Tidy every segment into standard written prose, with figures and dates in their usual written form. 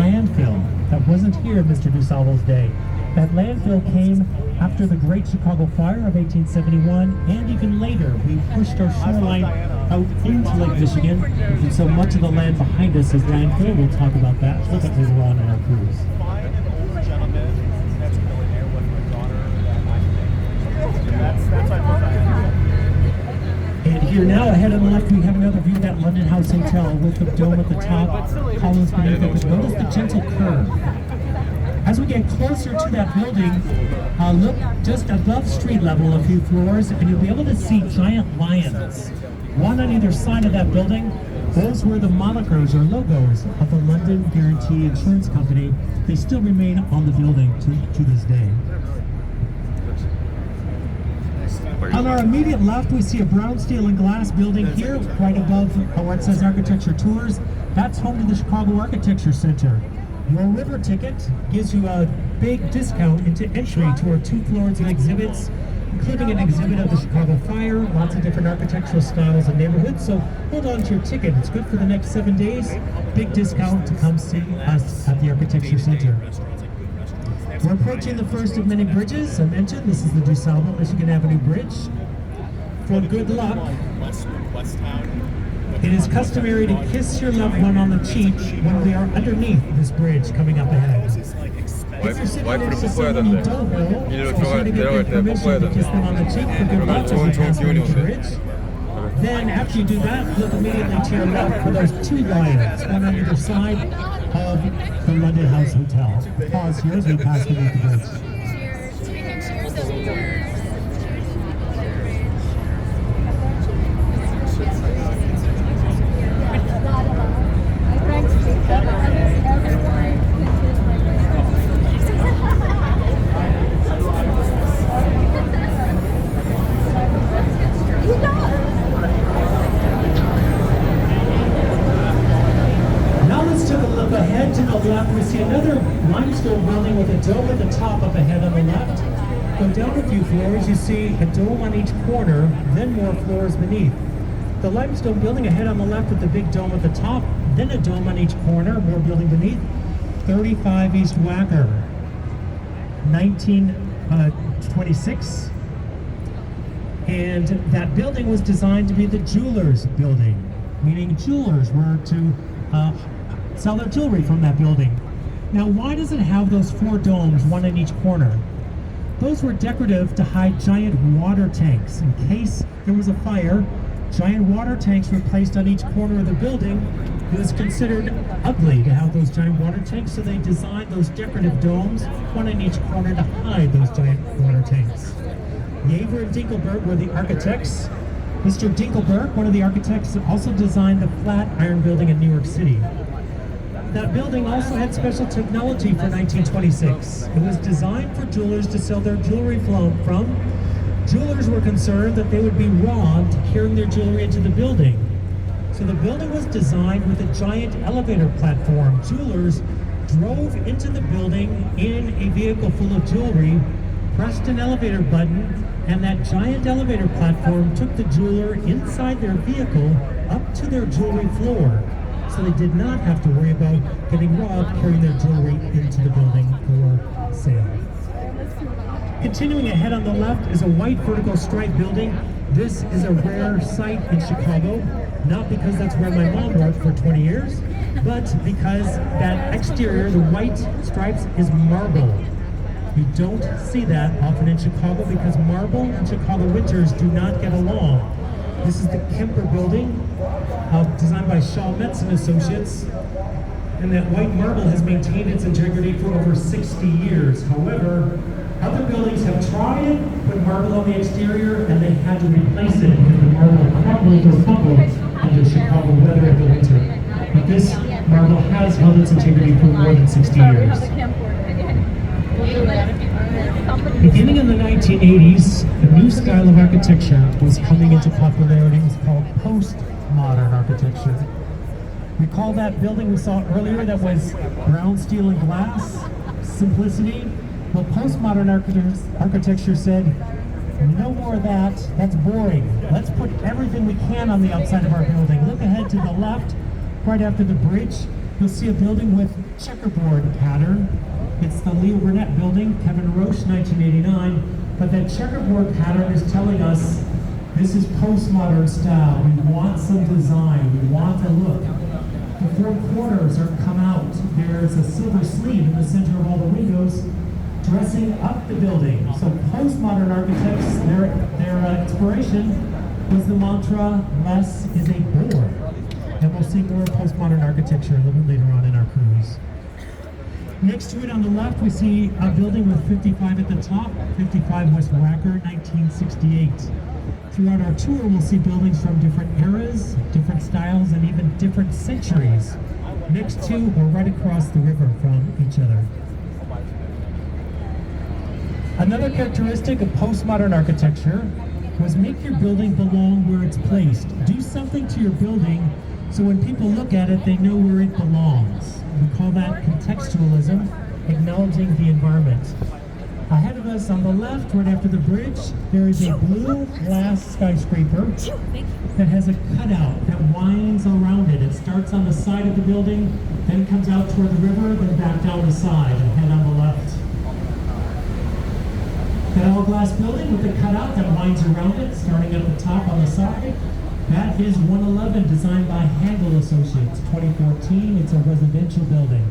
landfill that wasn't here in Mr. DuSalvo's day. That landfill came after the Great Chicago Fire of 1871, and even later. We pushed our shoreline out into Lake Michigan, and so much of the land behind us is landfill. We'll talk about that a little bit later on in our cruise. And here now, ahead on the left, we have another view of that London House Hotel with the dome at the top, columns beneath it. But notice the gentle curve. As we get closer to that building, look just above street level a few floors, and you'll be able to see giant lions, one on either side of that building. Those were the monikers or logos of the London Guarantee Insurance Company. They still remain on the building to this day. On our immediate left, we see a brown steel and glass building here, right above where it says Architecture Tours. That's home to the Chicago Architecture Center. Your river ticket gives you a big discount into entry to our 2 floors of exhibits, including an exhibit of the Chicago Fire, lots of different architectural styles and neighborhoods. So hold on to your ticket. It's good for the next 7 days. Big discount to come see us at the Architecture Center. We're approaching the first of many bridges. I mentioned this is the DuSalvo Michigan Avenue Bridge. For good luck, it is customary to kiss your loved one on the cheek when we are underneath this bridge coming up ahead. If you're sitting next to someone you don't know, be sure to get their permission to kiss them on the cheek for good luck as we pass under the bridge. Then, after you do that, look immediately to your left for those 2 lions, one on either side of the London House Hotel. Pause here as we pass beneath the bridge. Ahead to the left, we see another limestone building with a dome at the top up ahead on the left. Go down a few floors, you see a dome on each corner, then more floors beneath. The limestone building ahead on the left with the big dome at the top, then a dome on each corner, more building beneath. 35 East Wacker, 1926. And that building was designed to be the jeweler's building, meaning jewelers were to sell their jewelry from that building. Now, why does it have those 4 domes, one in each corner? Those were decorative to hide giant water tanks. In case there was a fire, giant water tanks were placed on each corner of the building. It was considered ugly to have those giant water tanks, so they designed those decorative domes, one in each corner to hide those giant water tanks. Yaver and Dinkelberg were the architects. Mr. Dinkelberg, one of the architects, also designed the Flatiron Building in New York City. That building also had special technology for 1926. It was designed for jewelers to sell their jewelry from. Jewelers were concerned that they would be robbed carrying their jewelry into the building. So the building was designed with a giant elevator platform. Jewelers drove into the building in a vehicle full of jewelry, pressed an elevator button, and that giant elevator platform took the jeweler inside their vehicle up to their jewelry floor. So they did not have to worry about getting robbed carrying their jewelry into the building for sale. Continuing ahead on the left is a white vertical stripe building. This is a rare sight in Chicago, not because that's where my mom worked for 20 years, but because that exterior, the white stripes, is marble. You don't see that often in Chicago because marble and Chicago winters do not get along. This is the Kemper Building, designed by Shaw Metz and Associates, and that white marble has maintained its integrity for over 60 years. However, other buildings have tried it, put marble on the exterior, and they had to replace it because the marble crumbled or fumbled under Chicago weather in the winter. But this marble has held its integrity for more than 60 years. Beginning in the 1980s, a new style of architecture was coming into popularity. It was called postmodern architecture. Recall that building we saw earlier that was brown steel and glass, simplicity? Well, postmodern architecture said, no more of that, that's boring. Let's put everything we can on the outside of our building. Look ahead to the left, right after the bridge. you'll see a building with checkerboard pattern. It's the Leo Burnett building, Kevin Roche, 1989. But that checkerboard pattern is telling us this is postmodern style. We want some design. We want a look. The four corners are come out. There's a silver sleeve in the center of all the windows, dressing up the building. So postmodern architects, their inspiration was the mantra, less is a bore. And we'll see more postmodern architecture a little bit later on in our cruise. Next to it on the left, we see a building with 55 at the top, 55 West Wacker, 1968. Throughout our tour, we'll see buildings from different eras, different styles, and even different centuries, next to or right across the river from each other. Another characteristic of postmodern architecture was make your building belong where it's placed. Do something to your building so when people look at it, they know where it belongs. We call that contextualism, acknowledging the environment. Ahead of us on the left, right after the bridge, there is a blue glass skyscraper that has a cutout that winds around it. It starts on the side of the building, then comes out toward the river, then back down the side, and head on the left. That all-glass building with the cutout that winds around it, starting at the top on the side, that is 111, designed by Handel Associates, 2014. It's a residential building.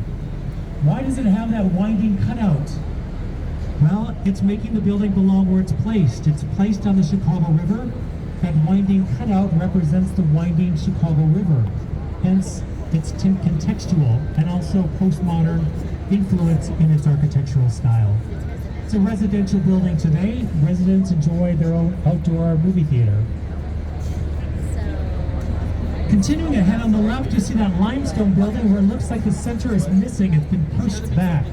Why does it have that winding cutout? Well, it's making the building belong where it's placed. It's placed on the Chicago River. That winding cutout represents the winding Chicago River. Hence, it's contextual and also postmodern influence in its architectural style. It's a residential building today. Residents enjoy their own outdoor movie theater. Continuing ahead on the left, you see that limestone building where it looks like the center is missing. It's been pushed back.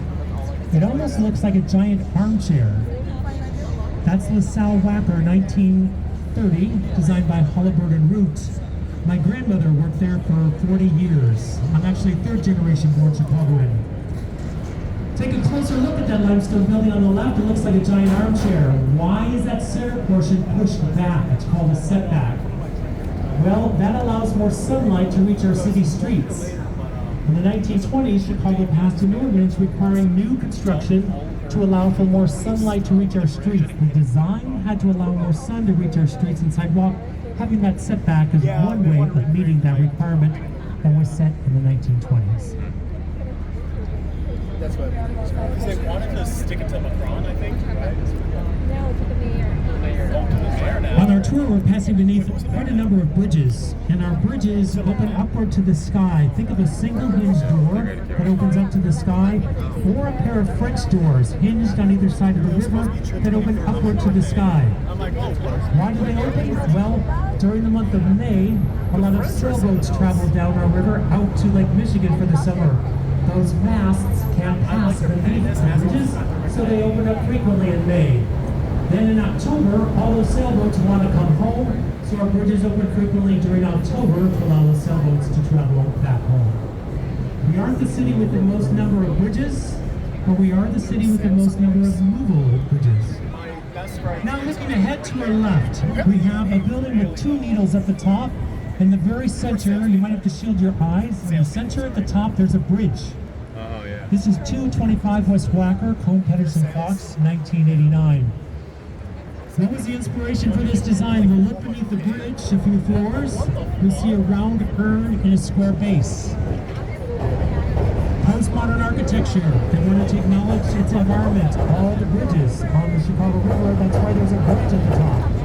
It almost looks like a giant armchair. That's LaSalle Wacker, 1930, designed by Halliburton and Root. My grandmother worked there for 40 years. I'm actually a third-generation born Chicagoan. Take a closer look at that limestone building on the left. It looks like a giant armchair. Why is that center portion pushed back? It's called a setback. Well, that allows more sunlight to reach our city streets. In the 1920s, Chicago passed an ordinance requiring new construction to allow for more sunlight to reach our streets. The design had to allow more sun to reach our streets and sidewalk. Having that setback is one way of meeting that requirement that was set in the 1920s. That's what because they wanted to stick it to Macron, I think, right? No, to the mayor. On our tour, we're passing beneath quite a number of bridges, and our bridges open upward to the sky. Think of a single hinged door that opens up to the sky, or a pair of French doors hinged on either side of the river that open upward to the sky. Why do they open? Well, during the month of May, a lot of sailboats travel down our river out to Lake Michigan for the summer. Those masts can't pass beneath the bridges, so they open up frequently in May. Then in October, all those sailboats want to come home, so our bridges open frequently during October to allow the sailboats to travel back home. We aren't the city with the most number of bridges, but we are the city with the most number of movable bridges. Now looking ahead to our left, we have a building with two needles at the top. In the very center, you might have to shield your eyes. In the center at the top, there's a bridge. Oh, yeah. This is 225 West Wacker, Cone Pedersen Fox, 1989. What was the inspiration for this design? If you look beneath the bridge a few floors, you'll see a round urn in a square base. Postmodern architecture. They wanted to acknowledge its environment. All the bridges on the Chicago River, that's why there's a bridge at the top.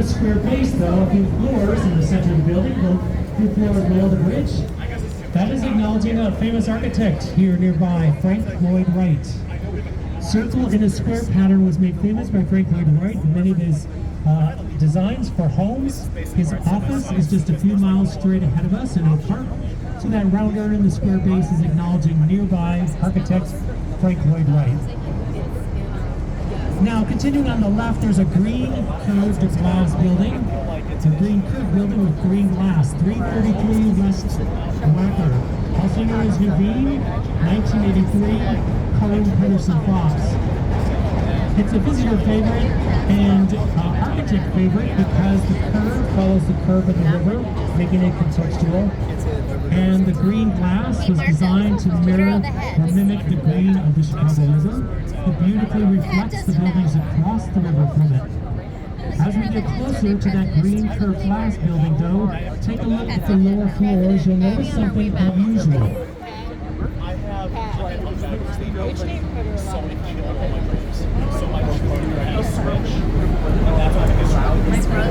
Square base, though, a few floors in the center of the building, a few floors below the bridge. That is acknowledging a famous architect here nearby, Frank Lloyd Wright. Circle in a square pattern was made famous by Frank Lloyd Wright in many of his designs for homes. His office is just a few miles straight ahead of us in Oak Park. So that round urn in the square base is acknowledging nearby architect Frank Lloyd Wright. Now, continuing on the left, there's a green curved glass building. It's a green curb building with green glass, 333 West Wacker, also known as Nuveen, 1983, Colin Peterson Fox. It's a visitor favorite and architect favorite because the curve follows the curve of the river, making it contextual. And the green glass was designed to mirror or mimic the green of the Chicago River. It beautifully reflects the buildings across the river from it. As we get closer to that green curved glass building though, take a look at the lower floors. You'll notice something unusual. I have so many people on my roofs. So my partner had a switch. And that's why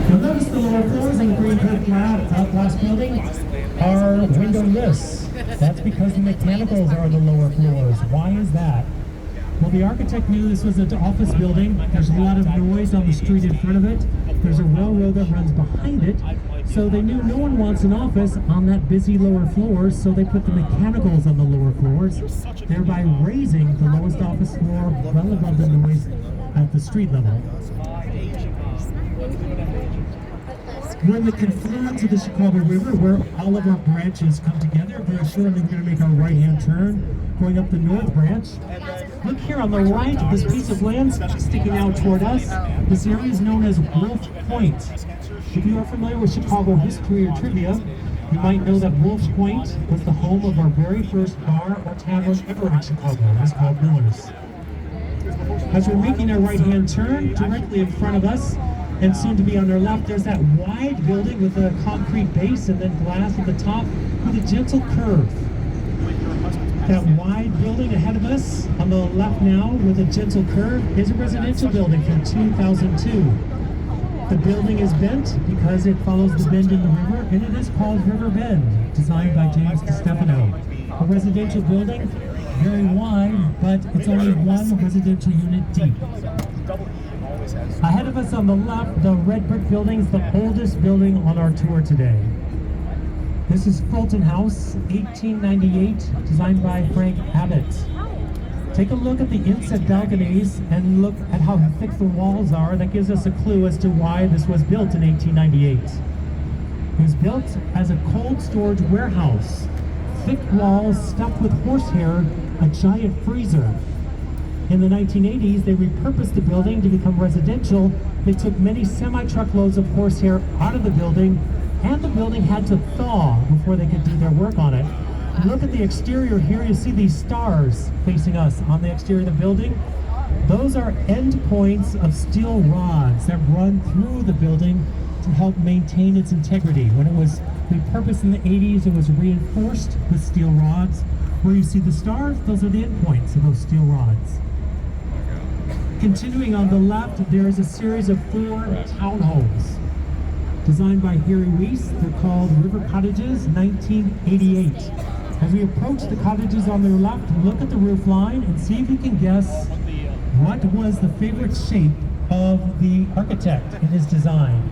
You'll notice the lower floors in the green curved glass building are windowless. That's because the mechanicals are on the lower floors. Why is that? Well, the architect knew this was an office building. There's a lot of noise on the street in front of it. There's a railroad that runs behind it. So they knew no one wants an office on that busy lower floors, so they put the mechanicals on the lower floors, thereby raising the lowest office floor well above the noise at the street level. We're in the confluence of the Chicago River where all of our branches come together. Very shortly we're going to make our right-hand turn going up the North Branch. Look here on the right, this piece of land sticking out toward us. This area is known as Wolf Point. If you are familiar with Chicago history or trivia, you might know that Wolf Point was the home of our very first bar or tavern ever in Chicago. It was called Miller's. As we're making our right-hand turn, directly in front of us, and soon to be on our left, there's that wide building with a concrete base and then glass at the top with a gentle curve. That wide building ahead of us, on the left now with a gentle curve, is a residential building from 2002. The building is bent because it follows the bend in the river, and it is called River Bend, designed by James DiStefano. A residential building, very wide, but it's only one residential unit deep. Ahead of us on the left, the red brick building is the oldest building on our tour today. This is Fulton House, 1898, designed by Frank Abbott. Take a look at the inset balconies and look at how thick the walls are. That gives us a clue as to why this was built in 1898. It was built as a cold storage warehouse. Thick walls stuffed with horsehair, a giant freezer. In the 1980s, they repurposed the building to become residential. They took many semi-truckloads of horsehair out of the building, and the building had to thaw before they could do their work on it. Look at the exterior here. You see these stars facing us on the exterior of the building. Those are end points of steel rods that run through the building to help maintain its integrity. When it was repurposed in the 80s, it was reinforced with steel rods. Where you see the stars, those are the end points of those steel rods. Continuing on the left, there is a series of 4 townhomes designed by Harry Weiss. They're called River Cottages, 1988. As we approach the cottages on their left, look at the roof line and see if you can guess what was the favorite shape of the architect in his design.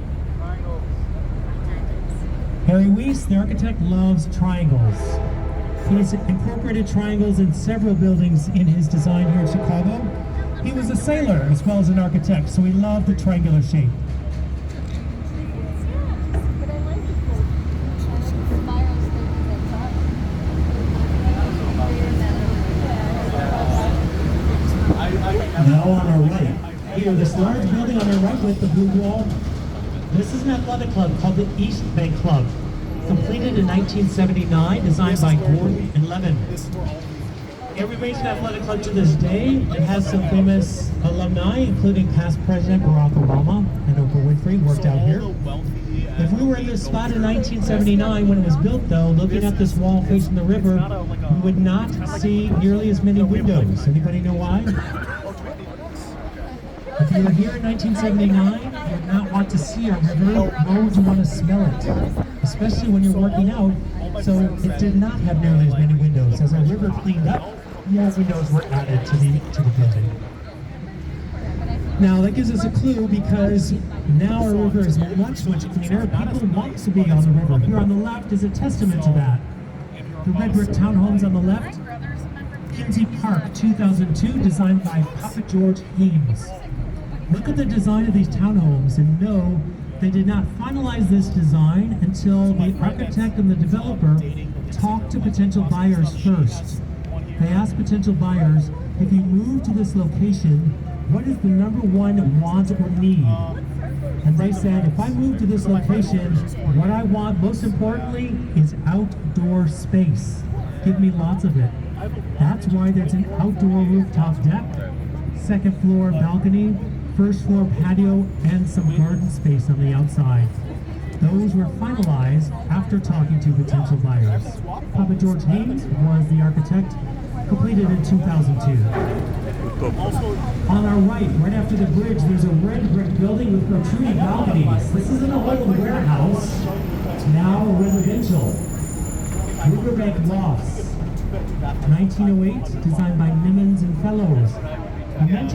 Harry Weiss, the architect, loves triangles. He's incorporated triangles in several buildings in his design here in Chicago. He was a sailor as well as an architect, so he loved the triangular shape. Now on our right, here, this large building on our right with the blue wall, this is an athletic club called the East Bank Club. Completed in 1979, designed by Gordon and Levin. It remains an athletic club to this day. It has some famous alumni, including past President Barack Obama and Oprah Winfrey worked out here. If we were in this spot in 1979 when it was built, though, looking at this wall facing the river, we would not see nearly as many windows. Anybody know why? If you were here in 1979, you would not want to see our river, nor would you want to smell it, especially when you're working out. So it did not have nearly as many windows. As our river cleaned up, more windows were added to the building. Now that gives us a clue because now our river is much, much cleaner. People want to be on the river. Here on the left is a testament to that. The red brick townhomes on the left. Kinsey Park, 2002, designed by Papa George Haynes. Look at the design of these townhomes and know they did not finalize this design until the architect and the developer talked to potential buyers first. They asked potential buyers, if you move to this location, what is the number one want or need? And they said, if I move to this location, what I want most importantly is outdoor space. Give me lots of it. That's why there's an outdoor rooftop deck, second floor balcony, first floor patio, and some garden space on the outside. Those were finalized after talking to potential buyers. Papa George Haynes was the architect, completed in 2002. On our right after the bridge, there's a red brick building with protruding balconies. This isn't an old warehouse, it's now residential. Riverbank Lofts, 1908, designed by Nimmons and Fellows.